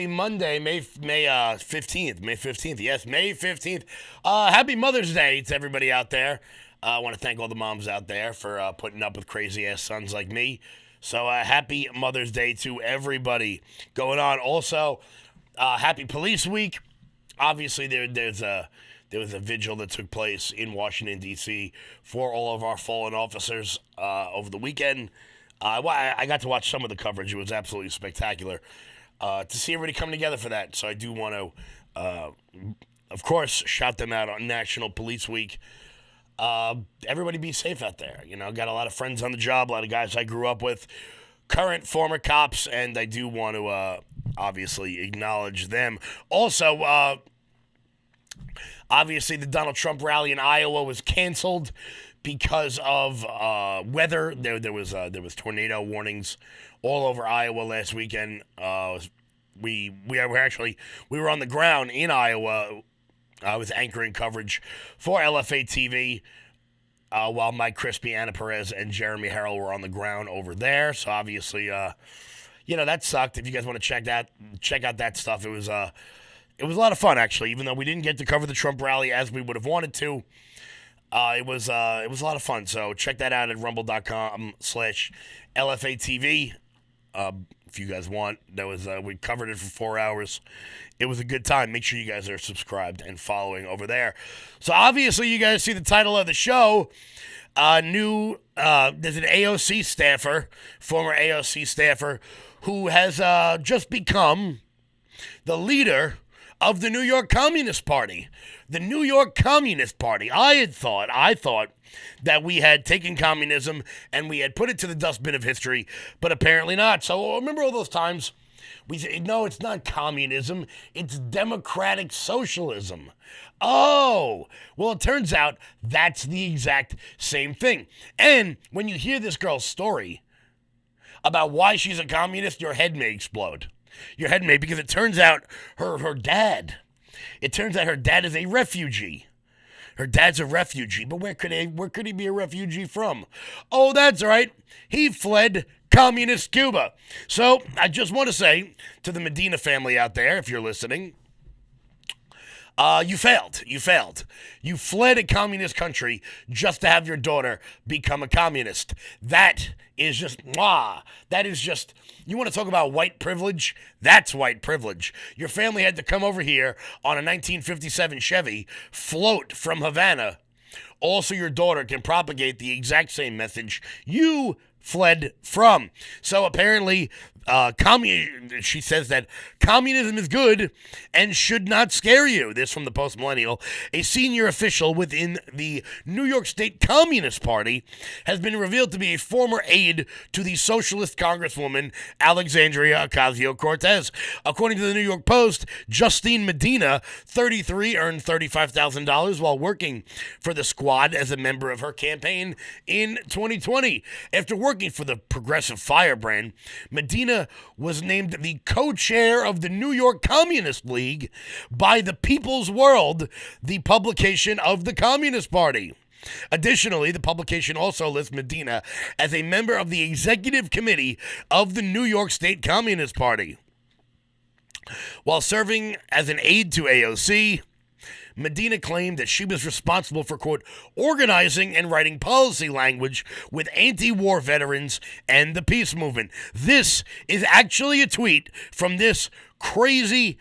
happy Monday, May 15th. May 15th. Yes, May 15th. Happy Mother's Day to everybody out there. I want to thank all the moms out there for putting up with crazy-ass sons like me. So happy Mother's Day to everybody going on. Also, happy Police Week. Obviously, there was a vigil that took place in Washington, D.C. for all of our fallen officers over the weekend. I got to watch some of the coverage. It was absolutely spectacular to see everybody come together for that. So I do want to, of course, shout them out on National Police Week. Everybody be safe out there. You know, got a lot of friends on the job, a lot of guys I grew up with, current, former cops, and I do want to obviously acknowledge them. Also, obviously the Donald Trump rally in Iowa was canceled because of weather. There was tornado warnings all over Iowa last weekend. We were on the ground in Iowa. I was anchoring coverage for LFA TV while Mike Crispy, Anna Perez, and Jeremy Harrell were on the ground over there. So obviously, that sucked. If you guys want to check out that stuff, it was a lot of fun actually. Even though we didn't get to cover the Trump rally as we would have wanted to, it was a lot of fun. So check that out at rumble.com/LFATV. If you guys want, we covered it for 4 hours. It was a good time. Make sure you guys are subscribed and following over there. So obviously, you guys see the title of the show. There's an AOC staffer, former AOC staffer, who has just become the leader of the New York Communist Party. The New York Communist Party. I thought that we had taken communism and we had put it to the dustbin of history, but apparently not. So remember all those times we said, no, it's not communism, it's democratic socialism. Oh, well, it turns out that's the exact same thing. And when you hear this girl's story about why she's a communist, your head may explode. Your head may, because it turns out her dad is a refugee. Her dad's a refugee, but where could he be a refugee from? Oh, that's right. He fled communist Cuba. So I just want to say to the Medina family out there, if you're listening, you failed. You fled a communist country just to have your daughter become a communist. That is just, you want to talk about white privilege? That's white privilege. Your family had to come over here on a 1957 Chevy, float from Havana. Also, your daughter can propagate the exact same message you fled from. So apparently, she says that communism is good and should not scare you. This from the Post Millennial. A senior official within the New York State Communist Party has been revealed to be a former aide to the socialist Congresswoman Alexandria Ocasio-Cortez. According to the New York Post, Justine Medina, 33, earned $35,000 while working for the squad as a member of her campaign in 2020. After working for the Progressive Firebrand, Medina was named the co-chair of the New York Communist League by the People's World, the publication of the Communist Party. Additionally, the publication also lists Medina as a member of the executive committee of the New York State Communist Party. While serving as an aide to AOC, Medina claimed that she was responsible for, quote, organizing and writing policy language with anti-war veterans and the peace movement. This is actually a tweet from this crazy,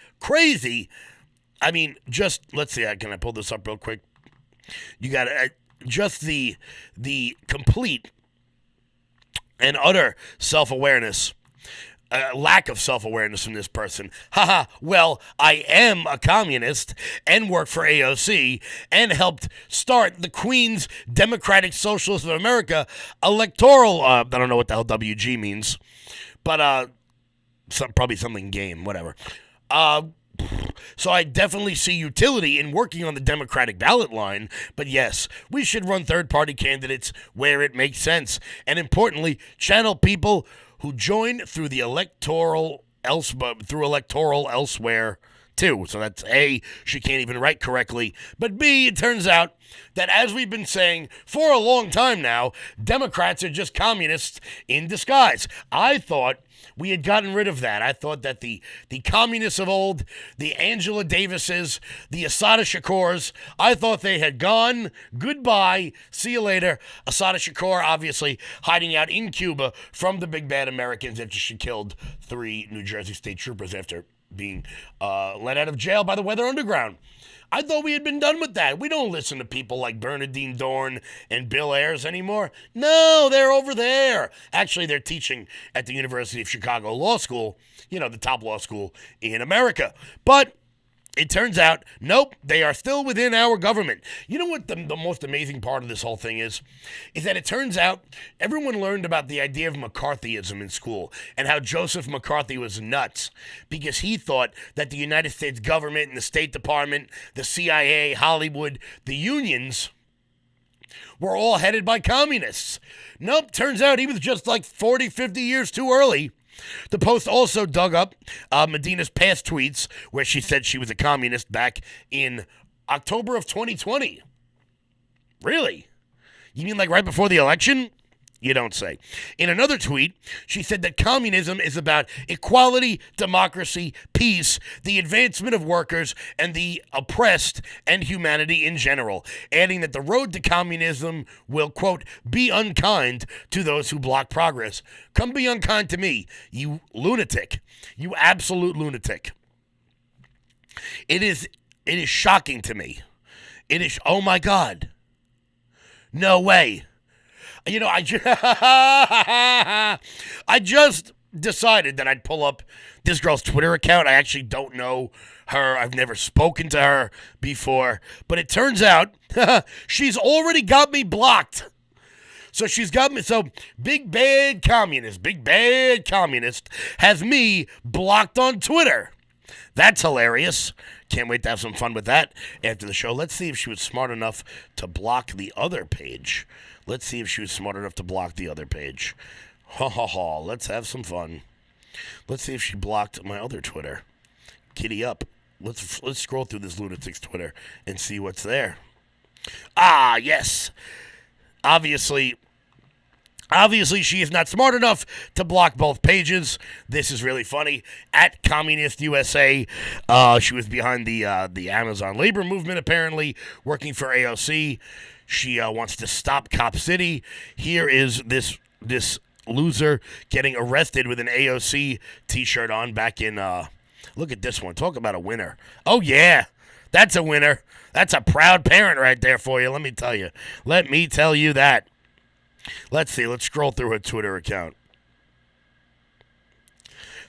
let's see, can I pull this up real quick? You got just the complete and utter self-awareness. Lack of self-awareness from this person. Well, I am a communist and work for AOC and helped start the Queen's Democratic Socialists of America electoral, I don't know what the hell WG means, but probably something game, whatever. So I definitely see utility in working on the Democratic ballot line, but yes, we should run third-party candidates where it makes sense, and importantly, channel people who join through electoral elsewhere too. So that's A, she can't even write correctly. But B, it turns out that as we've been saying for a long time now, Democrats are just communists in disguise. I thought we had gotten rid of that. I thought that the communists of old, the Angela Davises, the Assata Shakurs, I thought they had gone. Goodbye. See you later. Assata Shakur obviously hiding out in Cuba from the big bad Americans after she killed 3 New Jersey state troopers after being let out of jail by the Weather Underground. I thought we had been done with that. We don't listen to people like Bernadine Dorn and Bill Ayers anymore. No, they're over there. Actually, they're teaching at the University of Chicago Law School, the top law school in America. But it turns out, nope, they are still within our government. You know what the most amazing part of this whole thing is that it turns out everyone learned about the idea of McCarthyism in school and how Joseph McCarthy was nuts because he thought that the United States government and the State Department, the CIA, Hollywood, the unions were all headed by communists. Nope, turns out he was just like 40, 50 years too early. The Post also dug up Medina's past tweets where she said she was a communist back in October of 2020. Really? You mean like right before the election? You don't say. In another tweet, she said that communism is about equality, democracy, peace, the advancement of workers, and the oppressed and humanity in general, adding that the road to communism will, quote, be unkind to those who block progress. Come be unkind to me, you lunatic. You absolute lunatic. It is shocking to me. It is, oh my God. No way. I just decided that I'd pull up this girl's Twitter account. I actually don't know her. I've never spoken to her before. But it turns out she's already got me blocked. So she's got me. So big bad communist has me blocked on Twitter. That's hilarious. Can't wait to have some fun with that after the show. Let's see if she was smart enough to block the other page. Let's see if she was smart enough to block the other page. Let's have some fun. Let's see if she blocked my other Twitter. Giddy up. Let's scroll through this lunatic's Twitter and see what's there. Ah, yes. Obviously, she is not smart enough to block both pages. This is really funny. At Communist USA, she was behind the Amazon labor movement, apparently, working for AOC. She wants to stop Cop City. Here is this loser getting arrested with an AOC T-shirt on back in, look at this one. Talk about a winner. Oh, yeah. That's a winner. That's a proud parent right there for you, let me tell you. Let me tell you that. Let's see. Let's scroll through her Twitter account.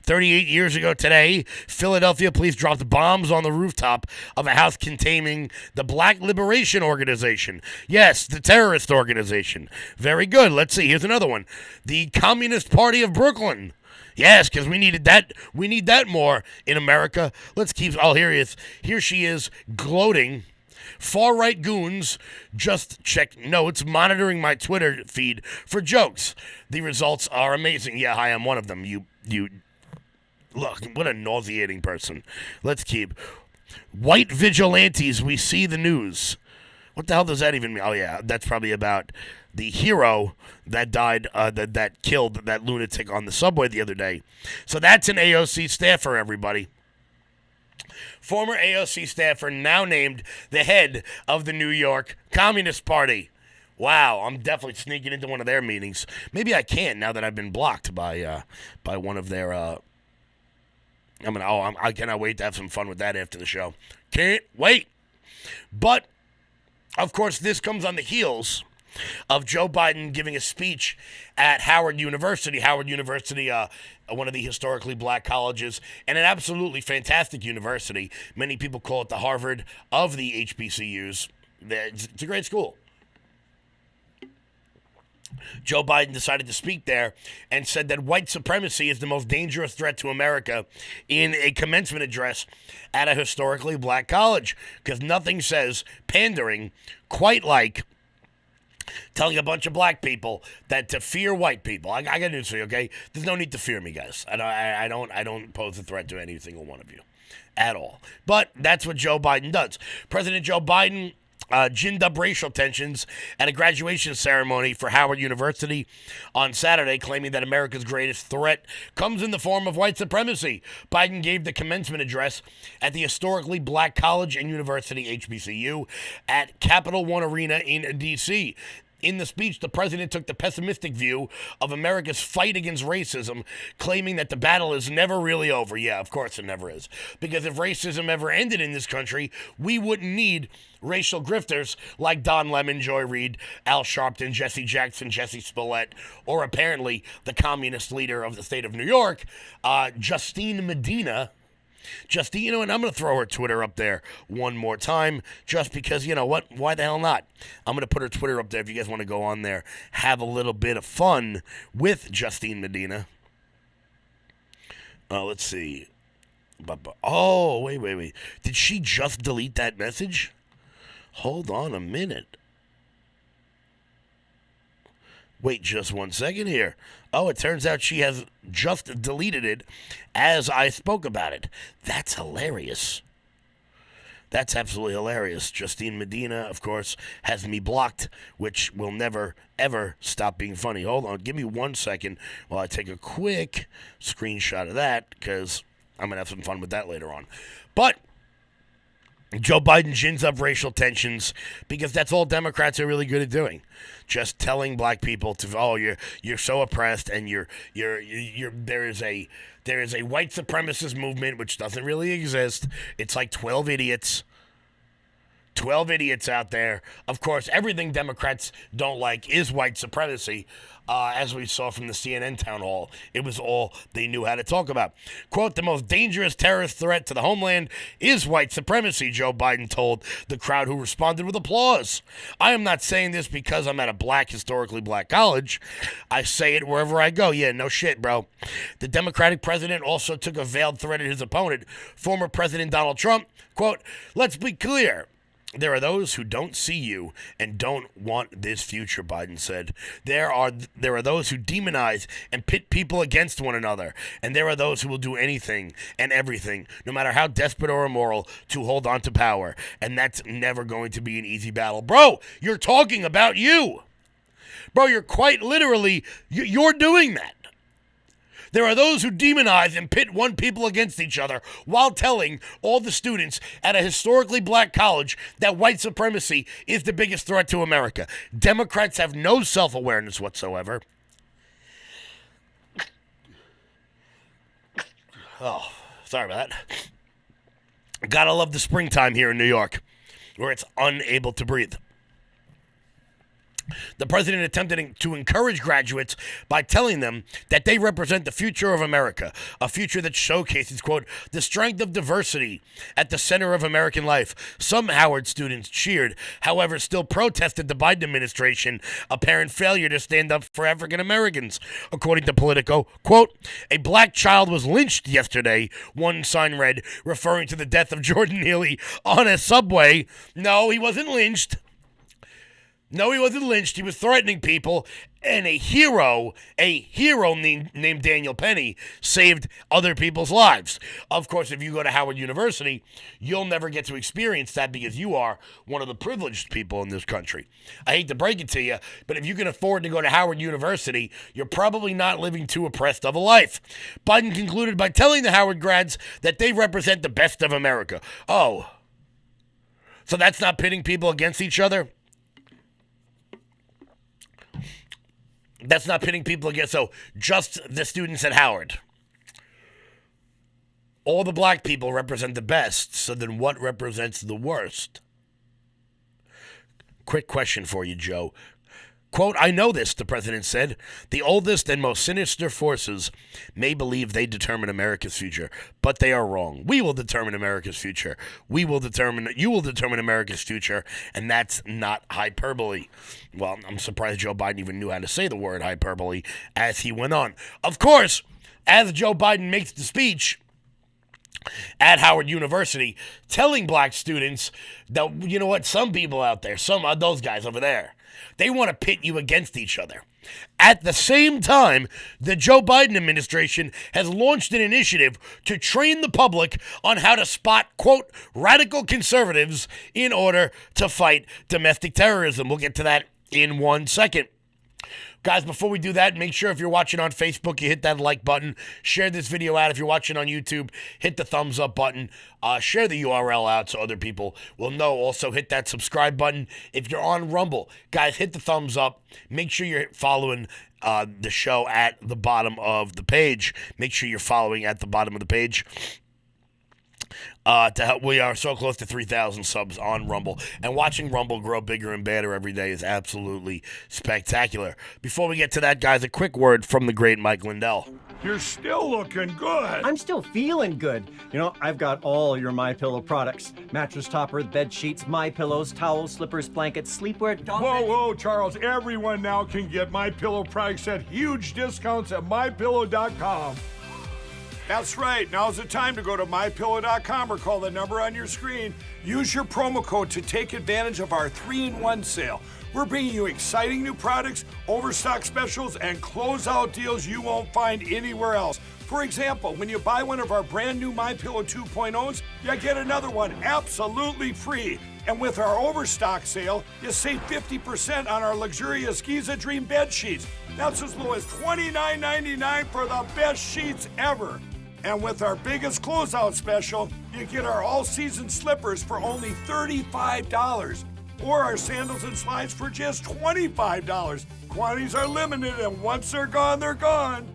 38 years ago today, Philadelphia police dropped bombs on the rooftop of a house containing the Black Liberation Organization. Yes, the terrorist organization. Very good. Let's see. Here's another one. The Communist Party of Brooklyn. Yes, because we needed that. We need that more in America. Let's keep. Oh, here she is gloating. Far-right goons just check notes, monitoring my Twitter feed for jokes. The results are amazing. Yeah, I am one of them. You look, what a nauseating person. Let's keep. White vigilantes, we see the news. What the hell does that even mean? Oh, yeah, that's probably about the hero that died, that killed that lunatic on the subway the other day. So that's an AOC staffer, everybody. Former AOC staffer now named the head of the New York Communist Party. Wow, I'm definitely sneaking into one of their meetings. Maybe I can now that I've been blocked by one of their. I cannot wait to have some fun with that after the show. Can't wait. But of course, this comes on the heels of Joe Biden giving a speech at Howard University. Howard University, one of the historically black colleges, and an absolutely fantastic university. Many people call it the Harvard of the HBCUs. It's a great school. Joe Biden decided to speak there and said that white supremacy is the most dangerous threat to America in a commencement address at a historically black college, because nothing says pandering quite like telling a bunch of black people that to fear white people. I got news for you, okay? There's no need to fear me, guys. I don't pose a threat to any single one of you. at all. But that's what Joe Biden does. President Joe Biden ginned up racial tensions at a graduation ceremony for Howard University on Saturday, claiming that America's greatest threat comes in the form of white supremacy. Biden gave the commencement address at the historically black college and university, HBCU, at Capital One Arena in D.C. In the speech, the president took the pessimistic view of America's fight against racism, claiming that the battle is never really over. Yeah, of course it never is. Because if racism ever ended in this country, we wouldn't need racial grifters like Don Lemon, Joy Reid, Al Sharpton, Jesse Jackson, Jesse Smollett, or apparently the communist leader of the state of New York, Justine Medina. Justine, you know, and I'm going to throw her Twitter up there one more time just because, you know what? Why the hell not? I'm going to put her Twitter up there if you guys want to go on there, have a little bit of fun with Justine Medina. Let's see. Oh, wait. Did she just delete that message? Hold on a minute. Wait just 1 second here. Oh, it turns out she has just deleted it as I spoke about it. That's hilarious. That's absolutely hilarious. Justine Medina, of course, has me blocked, which will never, ever stop being funny. Hold on. Give me 1 second while I take a quick screenshot of that, because I'm going to have some fun with that later on. But Joe Biden gins up racial tensions because that's all Democrats are really good at doing. Just telling black people to, oh, you're so oppressed, and there is a white supremacist movement which doesn't really exist. It's like 12 idiots. 12 idiots out there. Of course, everything Democrats don't like is white supremacy. As we saw from the CNN town hall, it was all they knew how to talk about. Quote, the most dangerous terrorist threat to the homeland is white supremacy, Joe Biden told the crowd, who responded with applause. I am not saying this because I'm at a historically black college. I say it wherever I go. Yeah, no shit, bro. The Democratic president also took a veiled threat at his opponent, former President Donald Trump. Quote, let's be clear. There are those who don't see you and don't want this future, Biden said. There are those who demonize and pit people against one another. And there are those who will do anything and everything, no matter how desperate or immoral, to hold on to power. And that's never going to be an easy battle. Bro, you're talking about you. Bro, you're quite literally, you're doing that. There are those who demonize and pit one people against each other while telling all the students at a historically black college that white supremacy is the biggest threat to America. Democrats have no self-awareness whatsoever. Oh, sorry about that. Gotta love the springtime here in New York, where it's unable to breathe. The president attempted to encourage graduates by telling them that they represent the future of America, a future that showcases, quote, the strength of diversity at the center of American life. Some Howard students cheered, however, still protested the Biden administration's apparent failure to stand up for African Americans. According to Politico, quote, a black child was lynched yesterday, one sign read, referring to the death of Jordan Neely on a subway. No, he wasn't lynched. No, he wasn't lynched. He was threatening people, and a hero named Daniel Penny saved other people's lives. Of course, if you go to Howard University, you'll never get to experience that because you are one of the privileged people in this country. I hate to break it to you, but if you can afford to go to Howard University, you're probably not living too oppressed of a life. Biden concluded by telling the Howard grads that they represent the best of America. Oh, so that's not pitting people against each other? That's not pitting people against, so just the students at Howard. All the black people represent the best, so then what represents the worst? Quick question for you, Joe. Quote, I know this, the president said. The oldest and most sinister forces may believe they determine America's future, but they are wrong. We will determine America's future. You will determine America's future, and that's not hyperbole. Well, I'm surprised Joe Biden even knew how to say the word hyperbole as he went on. Of course, as Joe Biden makes the speech at Howard University, telling black students that, you know what, some people out there, some of those guys over there, They want to pit you against each other. At the same time, the Joe Biden administration has launched an initiative to train the public on how to spot, quote, radical conservatives in order to fight domestic terrorism. We'll get to that in 1 second. Guys, before we do that, make sure if you're watching on Facebook, you hit that like button. Share this video out. If you're watching on YouTube, hit the thumbs up button. Share the URL out so other people will know. Also, hit that subscribe button. If you're on Rumble, guys, hit the thumbs up. Make sure you're following the show at the bottom of the page. Make sure you're following at the bottom of the page. To help, we are so close to 3,000 subs on Rumble, and watching Rumble grow bigger and badder every day is absolutely spectacular. Before we get to that, guys, a quick word from the great Mike Lindell. You're still looking good. I'm still feeling good. You know, I've got all your MyPillow products. Mattress topper, bed sheets, MyPillows, towels, slippers, blankets, sleepwear, dog beds. Whoa, Charles. Everyone now can get MyPillow products at huge discounts at MyPillow.com. That's right. Now's the time to go to MyPillow.com or call the number on your screen. Use your promo code to take advantage of our 3-in-1 sale. We're bringing you exciting new products, overstock specials, and closeout deals you won't find anywhere else. For example, when you buy one of our brand new MyPillow 2.0s, you get another one absolutely free. And with our overstock sale, you save 50% on our luxurious Giza Dream bed sheets. That's as low as $29.99 for the best sheets ever. And with our biggest closeout special, you get our all-season slippers for only $35. Or our sandals and slides for just $25. Quantities are limited, and once they're gone, they're gone.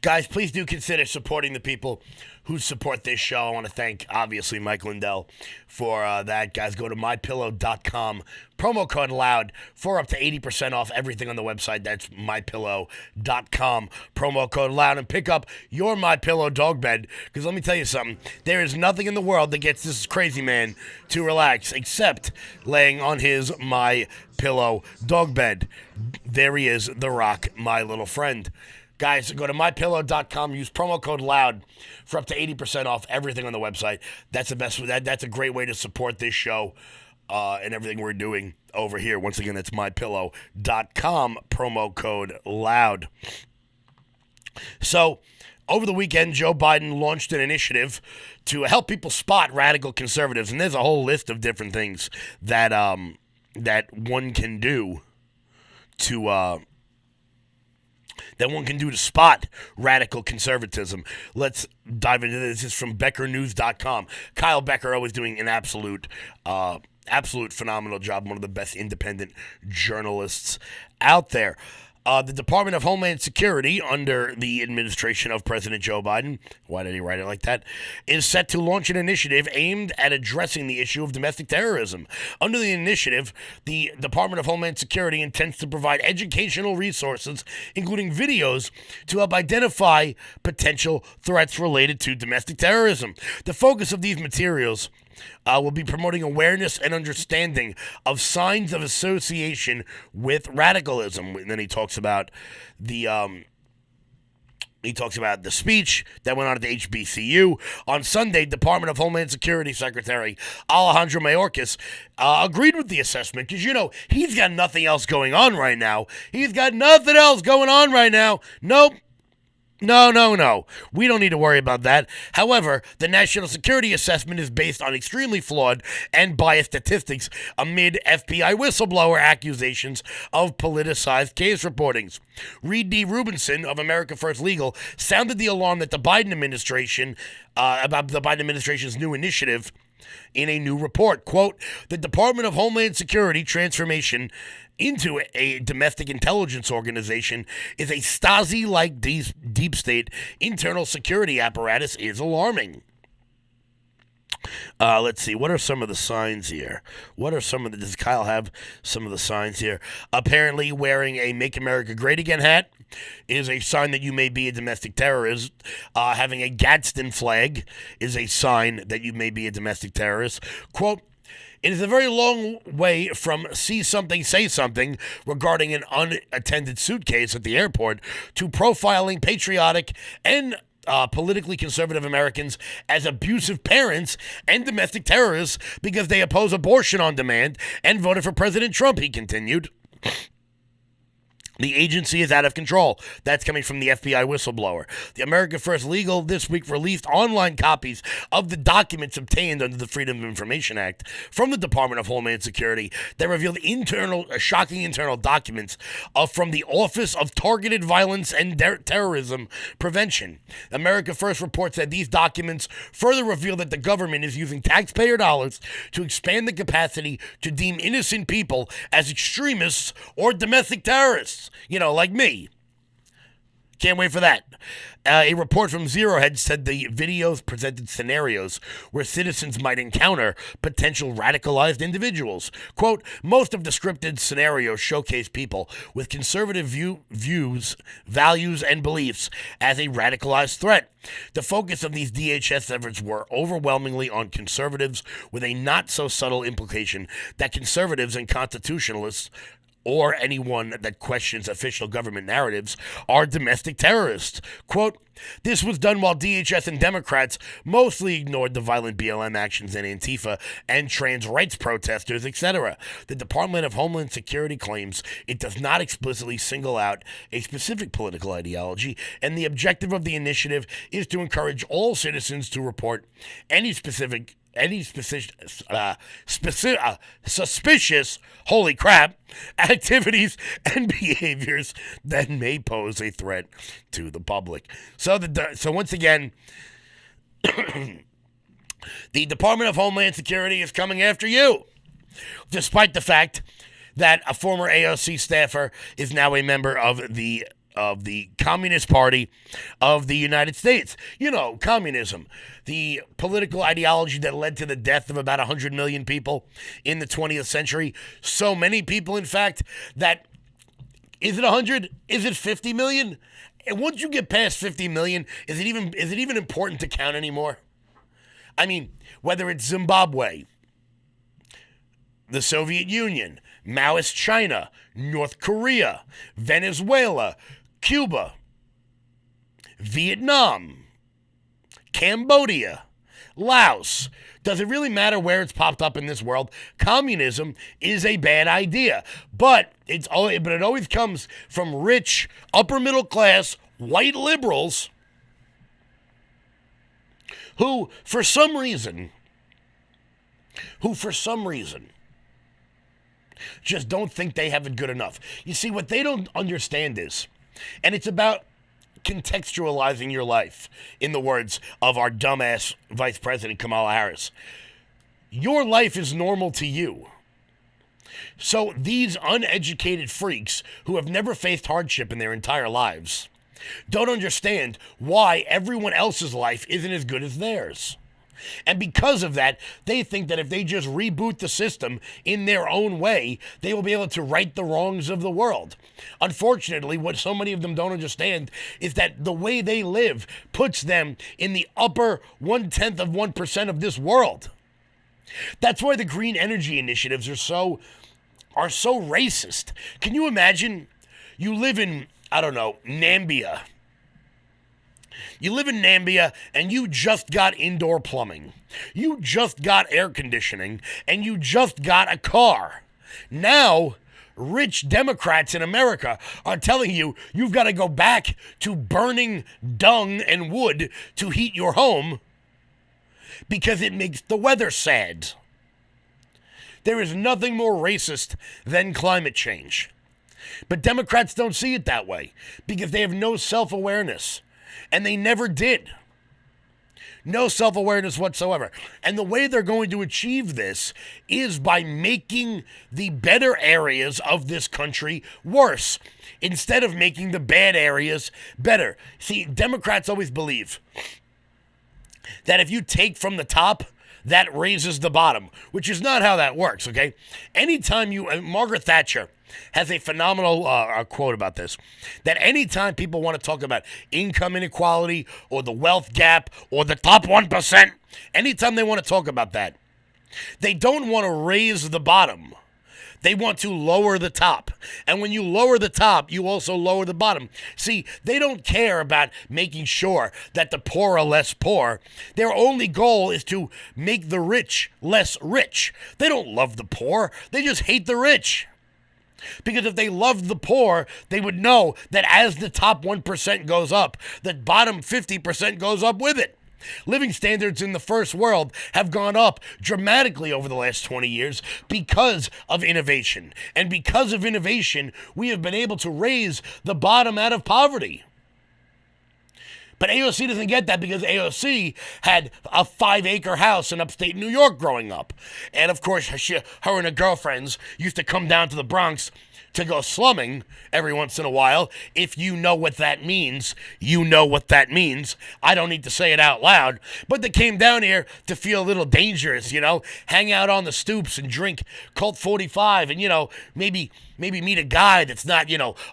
Guys, please do consider supporting the people who support this show. I want to thank, obviously, Mike Lindell for that. Guys, go to MyPillow.com. Promo code LOUD for up to 80% off everything on the website. That's MyPillow.com. Promo code LOUD and pick up your MyPillow dog bed. Because let me tell you something. There is nothing in the world that gets this crazy man to relax except laying on his MyPillow dog bed. There he is, The Rock, my little friend. Guys, go to MyPillow.com. Use promo code LOUD for up to 80% off everything on the website. That's the best. That's a great way to support this show and everything we're doing over here. Once again, that's MyPillow.com. Promo code LOUD. So, over the weekend, Joe Biden launched an initiative to help people spot radical conservatives, and there's a whole list of different things that that one can do to spot radical conservatism. Let's dive into this. This is from BeckerNews.com. Kyle Becker always doing an absolute phenomenal job. One of the best independent journalists out there. The Department of Homeland Security, under the administration of President Joe Biden, why did he write it like that, is set to launch an initiative aimed at addressing the issue of domestic terrorism. Under the initiative, the Department of Homeland Security intends to provide educational resources, including videos, to help identify potential threats related to domestic terrorism. The focus of these materials will be promoting awareness and understanding of signs of association with radicalism. And then he talks about the speech that went on at the HBCU. On Sunday, Department of Homeland Security Secretary Alejandro Mayorkas agreed with the assessment because, you know, he's got nothing else going on right now. Nope. No. We don't need to worry about that. However, the national security assessment is based on extremely flawed and biased statistics amid FBI whistleblower accusations of politicized case reportings. Reed D. Rubinson of America First Legal sounded the alarm that the Biden administration about the Biden administration's new initiative in a new report. Quote, the Department of Homeland Security transformation into a domestic intelligence organization is a Stasi-like deep state internal security apparatus is alarming. Let's see. What are some of the signs here? Does Kyle have some of the signs here? Apparently, wearing a Make America Great Again hat is a sign that you may be a domestic terrorist. Having a Gadsden flag is a sign that you may be a domestic terrorist. Quote, it is a very long way from see something, say something regarding an unattended suitcase at the airport to profiling patriotic and politically conservative Americans as abusive parents and domestic terrorists because they oppose abortion on demand and voted for President Trump, he continued. The agency is out of control. That's coming from the FBI whistleblower. The America First Legal this week released online copies of the documents obtained under the Freedom of Information Act from the Department of Homeland Security that revealed shocking internal documents from the Office of Targeted Violence and Terrorism Prevention. America First reports that these documents further reveal that the government is using taxpayer dollars to expand the capacity to deem innocent people as extremists or domestic terrorists. Like me. Can't wait for that. A report from Zero Hedge said the videos presented scenarios where citizens might encounter potential radicalized individuals. Quote, most of the scripted scenarios showcase people with conservative views, values, and beliefs as a radicalized threat. The focus of these DHS efforts were overwhelmingly on conservatives, with a not-so-subtle implication that conservatives and constitutionalists or anyone that questions official government narratives are domestic terrorists. Quote, this was done while DHS and Democrats mostly ignored the violent BLM actions in Antifa and trans rights protesters, etc. The Department of Homeland Security claims it does not explicitly single out a specific political ideology, and the objective of the initiative is to encourage all citizens to report any suspicious, holy crap, activities and behaviors that may pose a threat to the public. So once again, the Department of Homeland Security is coming after you, despite the fact that a former AOC staffer is now a member of the Communist Party of the United States. Communism, the political ideology that led to the death of about 100 million people in the 20th century. So many people, in fact, that, is it 100? Is it 50 million? And once you get past 50 million, is it even important to count anymore? I mean, whether it's Zimbabwe, the Soviet Union, Maoist China, North Korea, Venezuela, Cuba, Vietnam, Cambodia, Laos. Does it really matter where it's popped up in this world? Communism is a bad idea, but it always comes from rich, upper middle class, white liberals who, for some reason, just don't think they have it good enough. You see, what they don't understand is, and it's about contextualizing your life, in the words of our dumbass Vice President Kamala Harris. Your life is normal to you. So these uneducated freaks who have never faced hardship in their entire lives don't understand why everyone else's life isn't as good as theirs. And because of that, they think that if they just reboot the system in their own way, they will be able to right the wrongs of the world. Unfortunately, what so many of them don't understand is that the way they live puts them in the upper 0.1% of this world. That's why the green energy initiatives are so racist. Can you imagine? You live in, Nambia. You live in Nambia and you just got indoor plumbing. You just got air conditioning and you just got a car. Now, rich Democrats in America are telling you you've got to go back to burning dung and wood to heat your home because it makes the weather sad. There is nothing more racist than climate change. But Democrats don't see it that way because they have no self-awareness. And they never did. No self-awareness whatsoever. And the way they're going to achieve this is by making the better areas of this country worse, instead of making the bad areas better. See, Democrats always believe that if you take from the top, that raises the bottom, which is not how that works, okay? Anytime Margaret Thatcher has a phenomenal quote about this, that anytime people want to talk about income inequality or the wealth gap or the top 1%, anytime they want to talk about that, they don't want to raise the bottom. They want to lower the top. And when you lower the top, you also lower the bottom. See, they don't care about making sure that the poor are less poor. Their only goal is to make the rich less rich. They don't love the poor. They just hate the rich. Because if they loved the poor, they would know that as the top 1% goes up, the bottom 50% goes up with it. Living standards in the first world have gone up dramatically over the last 20 years because of innovation. And because of innovation, we have been able to raise the bottom out of poverty. But AOC doesn't get that because AOC had a 5-acre house in upstate New York growing up. And of course, her and her girlfriends used to come down to the Bronx to go slumming every once in a while. If you know what that means, you know what that means. I don't need to say it out loud. But they came down here to feel a little dangerous, hang out on the stoops and drink Colt 45 and, maybe meet a guy that's not,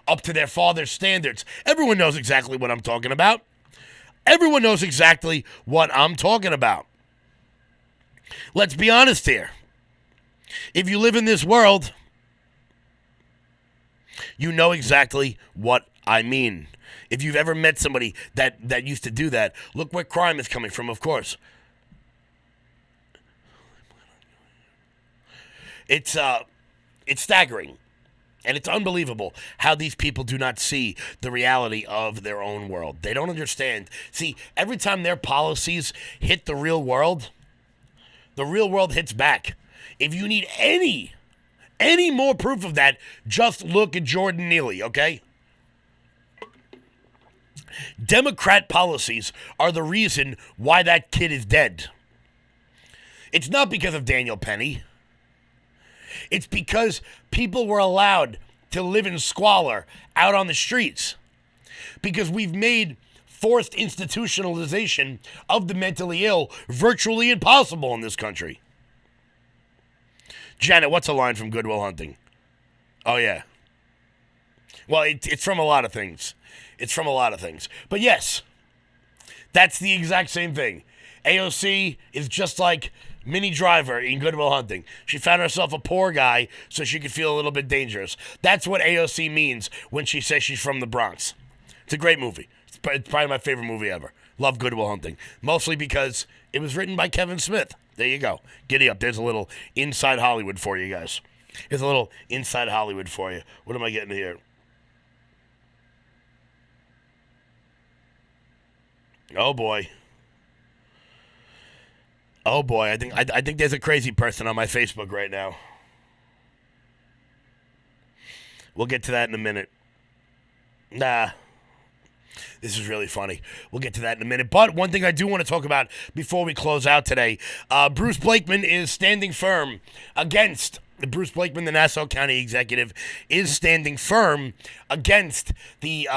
up to their father's standards. Everyone knows exactly what I'm talking about. Everyone knows exactly what I'm talking about. Let's be honest here. If you live in this world, you know exactly what I mean. If you've ever met somebody that used to do that, look where crime is coming from, of course. It's staggering. And it's unbelievable how these people do not see the reality of their own world. They don't understand. See, every time their policies hit the real world hits back. If you need any more proof of that, just look at Jordan Neely, okay? Democrat policies are the reason why that kid is dead. It's not because of Daniel Penny. It's because people were allowed to live in squalor out on the streets. Because we've made forced institutionalization of the mentally ill virtually impossible in this country. Janet, what's a line from Good Will Hunting? Oh, yeah. Well, it's from a lot of things. It's from a lot of things. But yes, that's the exact same thing. AOC is just like Minnie Driver in Good Will Hunting. She found herself a poor guy so she could feel a little bit dangerous. That's what AOC means when she says she's from the Bronx. It's a great movie. It's probably my favorite movie ever. Love Good Will Hunting. Mostly because it was written by Kevin Smith. There you go. Giddy up. There's a little inside Hollywood for you guys. Here's a little inside Hollywood for you. What am I getting here? Oh, boy. Oh boy, I think there's a crazy person on my Facebook right now. We'll get to that in a minute. Nah. This is really funny. We'll get to that in a minute. But one thing I do want to talk about before we close out today, Bruce Blakeman is standing firm against Bruce Blakeman, the Nassau County executive, is standing firm against the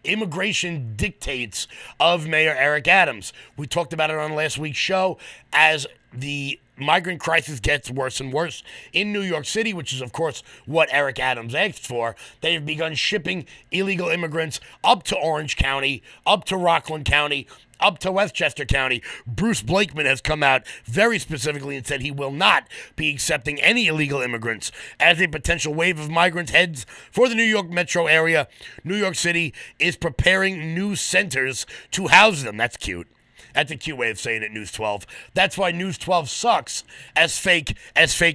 immigration dictates of Mayor Eric Adams. We talked about it on last week's show. As the migrant crisis gets worse and worse in New York City, which is, of course, what Eric Adams asked for, they have begun shipping illegal immigrants up to Orange County, up to Rockland County, up to Westchester County. Bruce Blakeman has come out very specifically and said he will not be accepting any illegal immigrants. As a potential wave of migrants heads for the New York metro area, New York City is preparing new centers to house them. That's cute. That's a cute way of saying it, News 12. That's why News 12 sucks as fake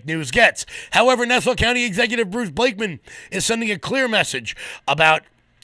news gets. However, Nassau County Executive Bruce Blakeman is sending a clear message about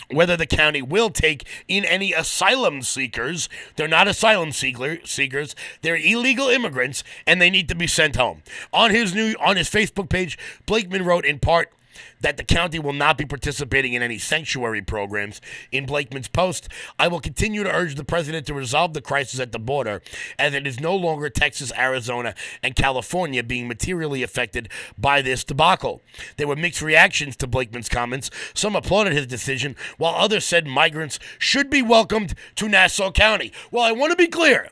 whether the county will take in any asylum seekers. They're not asylum seekers. They're illegal immigrants, and they need to be sent home. On his Facebook page, Blakeman wrote in part that the county will not be participating in any sanctuary programs. In Blakeman's post, I will continue to urge the president to resolve the crisis at the border, as it is no longer Texas, Arizona, and California being materially affected by this debacle. There were mixed reactions to Blakeman's comments. Some applauded his decision, while others said migrants should be welcomed to Nassau County. Well, I want to be clear.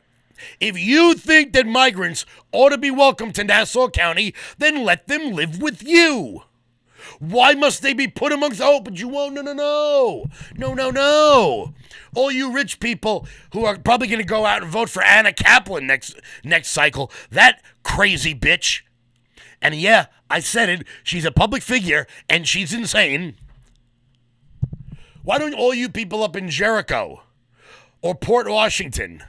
If you think that migrants ought to be welcomed to Nassau County, then let them live with you. Why must they be put amongst... Oh, but you won't... No. All you rich people who are probably going to go out and vote for Anna Kaplan next cycle. That crazy bitch. And yeah, I said it. She's a public figure, and she's insane. Why don't all you people up in Jericho or Port Washington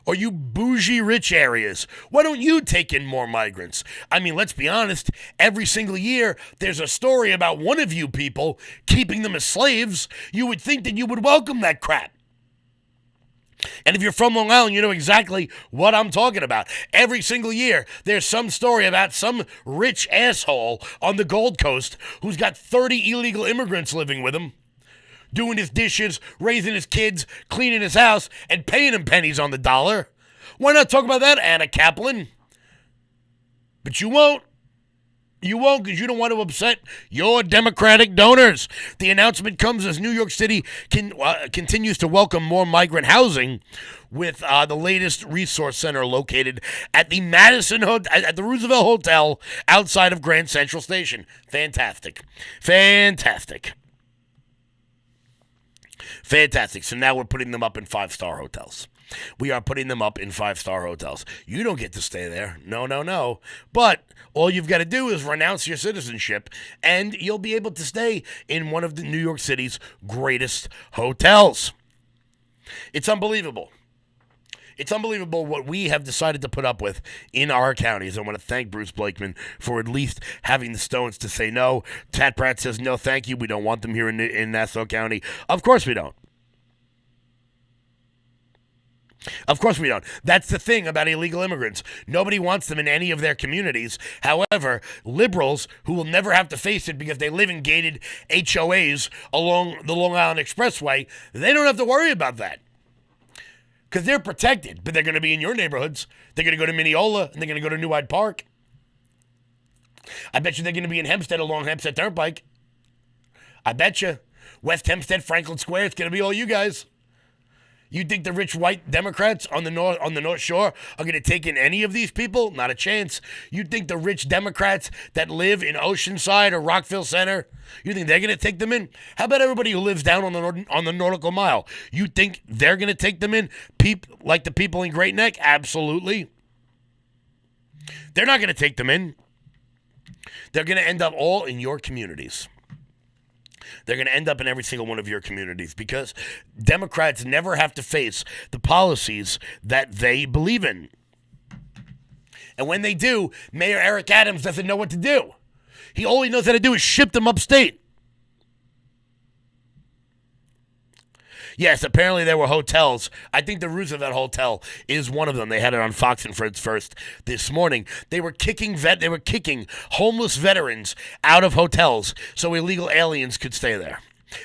or you bougie rich areas, why don't you take in more migrants? I mean, let's be honest, every single year there's a story about one of you people keeping them as slaves. You would think that you would welcome that crap. And if you're from Long Island, you know exactly what I'm talking about. Every single year, there's some story about some rich asshole on the Gold Coast who's got 30 illegal immigrants living with him, doing his dishes, raising his kids, cleaning his house, and paying him pennies on the dollar. Why not talk about that, Anna Kaplan? But you won't. You won't, because you don't want to upset your Democratic donors. The announcement comes as New York City continues to welcome more migrant housing with the latest resource center located at the at the Roosevelt Hotel outside of Grand Central Station. Fantastic. Fantastic. Fantastic. So now we're putting them up in 5-star hotels. We are putting them up in 5-star hotels. You don't get to stay there. No, no, no. But all you've got to do is renounce your citizenship, and you'll be able to stay in one of the New York City's greatest hotels. It's unbelievable. It's unbelievable what we have decided to put up with in our counties. I want to thank Bruce Blakeman for at least having the stones to say no. Tat Pratt says, no, thank you. We don't want them here in Nassau County. Of course we don't. Of course we don't. That's the thing about illegal immigrants. Nobody wants them in any of their communities. However, liberals who will never have to face it because they live in gated HOAs along the Long Island Expressway, they don't have to worry about that. Because they're protected, but they're going to be in your neighborhoods. They're going to go to Mineola, and they're going to go to New Hyde Park. I bet you they're going to be in Hempstead along Hempstead Turnpike. I bet you. West Hempstead, Franklin Square, it's going to be all you guys. You think the rich white Democrats on the North Shore are going to take in any of these people? Not a chance. You think the rich Democrats that live in Oceanside or Rockville Center, you think they're going to take them in? How about everybody who lives down on the Nautical Mile? You think they're going to take them in? Like the people in Great Neck? Absolutely. They're not going to take them in. They're going to end up all in your communities. They're going to end up in every single one of your communities because Democrats never have to face the policies that they believe in. And when they do, Mayor Eric Adams doesn't know what to do. All he knows how to do is ship them upstate. Yes, apparently there were hotels. I think the Roosevelt Hotel is one of them. They had it on Fox and Friends First this morning. They were kicking homeless veterans out of hotels so illegal aliens could stay there.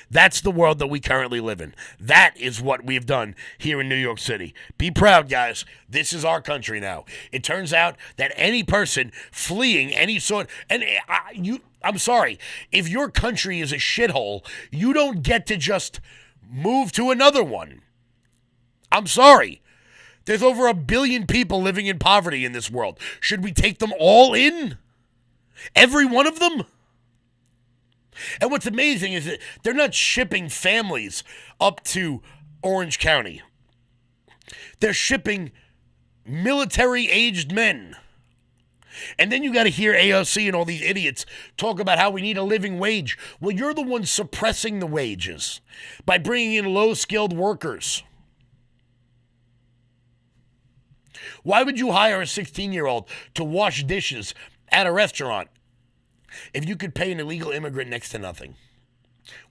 That's the world that we currently live in. That is what we've done here in New York City. Be proud, guys. This is our country now. It turns out that any person fleeing any sort, and I'm sorry, if your country is a shithole, you don't get to just move to another one. I'm sorry. There's over 1 billion people living in poverty in this world. Should we take them all in? Every one of them? And what's amazing is that they're not shipping families up to Orange County. They're shipping military-aged men. And then you got to hear AOC and all these idiots talk about how we need a living wage. Well, you're the ones suppressing the wages by bringing in low-skilled workers. Why would you hire a 16-year-old to wash dishes at a restaurant if you could pay an illegal immigrant next to nothing?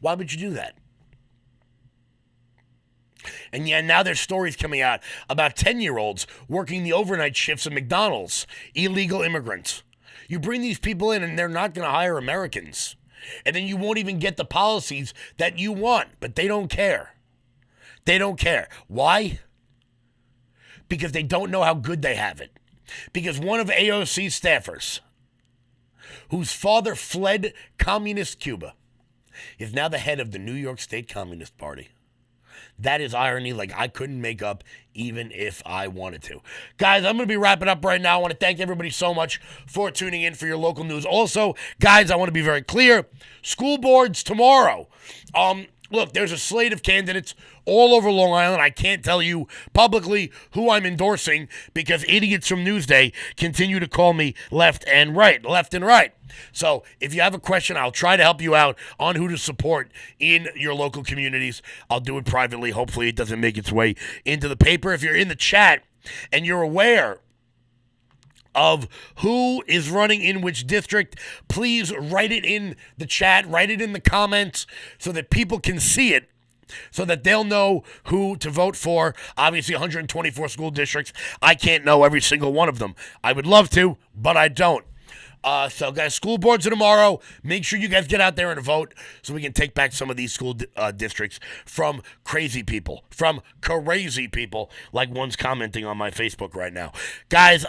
Why would you do that? And yeah, now there's stories coming out about 10-year-olds working the overnight shifts at McDonald's, illegal immigrants. You bring these people in and they're not going to hire Americans. And then you won't even get the policies that you want, but they don't care. They don't care. Why? Because they don't know how good they have it. Because one of AOC staffers, whose father fled communist Cuba, is now the head of the New York State Communist Party. That is irony like I couldn't make up even if I wanted to. Guys, I'm going to be wrapping up right now. I want to thank everybody so much for tuning in for your local news. Also, guys, I want to be very clear. School boards tomorrow. Look, there's a slate of candidates all over Long Island. I can't tell you publicly who I'm endorsing because idiots from Newsday continue to call me left and right. So if you have a question, I'll try to help you out on who to support in your local communities. I'll do it privately. Hopefully it doesn't make its way into the paper. If you're in the chat and you're aware of who is running in which district, please write it in the chat, write it in the comments so that people can see it, so that they'll know who to vote for. Obviously, 124 school districts. I can't know every single one of them. I would love to, but I don't. So, guys, school boards are tomorrow. Make sure you guys get out there and vote so we can take back some of these school districts from crazy people, like one's commenting on my Facebook right now. Guys,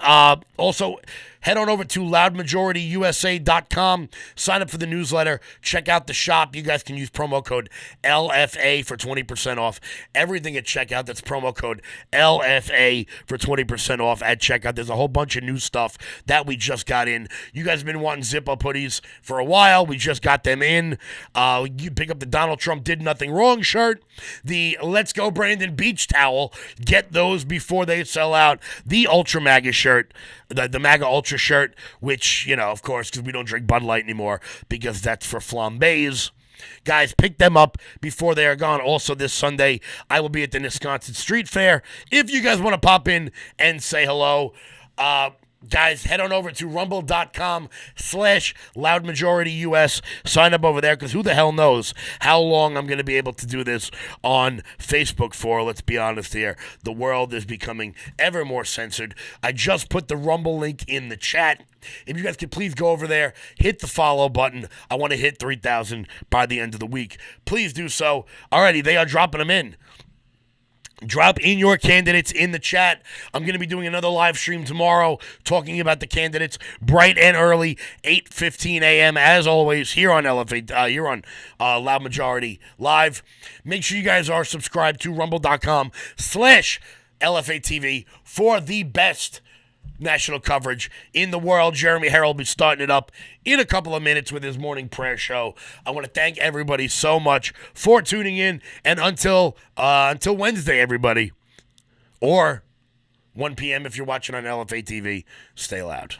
also head on over to loudmajorityusa.com. Sign up for the newsletter. Check out the shop. You guys can use promo code LFA for 20% off. Everything at checkout. That's promo code LFA for 20% off at checkout. There's a whole bunch of new stuff that we just got in. You guys have been wanting zip-up hoodies for a while. We just got them in. You pick up the Donald Trump did nothing wrong shirt. The Let's Go Brandon beach towel. Get those before they sell out. The Ultra MAGA shirt. The MAGA Ultra shirt, which, of course, because we don't drink Bud Light anymore because that's for flambés. Guys, pick them up before they are gone. Also, this Sunday, I will be at the Wisconsin Street Fair. If you guys want to pop in and say hello, guys, head on over to rumble.com/loudmajorityus. Sign up over there because who the hell knows how long I'm going to be able to do this on Facebook for. Let's be honest here. The world is becoming ever more censored. I just put the Rumble link in the chat. If you guys could please go over there, hit the follow button. I want to hit 3,000 by the end of the week. Please do so. Alrighty, they are dropping them in. Drop in your candidates in the chat. I'm going to be doing another live stream tomorrow talking about the candidates bright and early, 8:15 a.m. as always here on LFA. You're on Loud Majority Live. Make sure you guys are subscribed to rumble.com/LFA-TV for the best national coverage in the world. Jeremy Harrell will be starting it up in a couple of minutes with his morning prayer show. I want to thank everybody so much for tuning in, and until Wednesday, everybody, or 1 p.m. if you're watching on LFA TV, stay loud.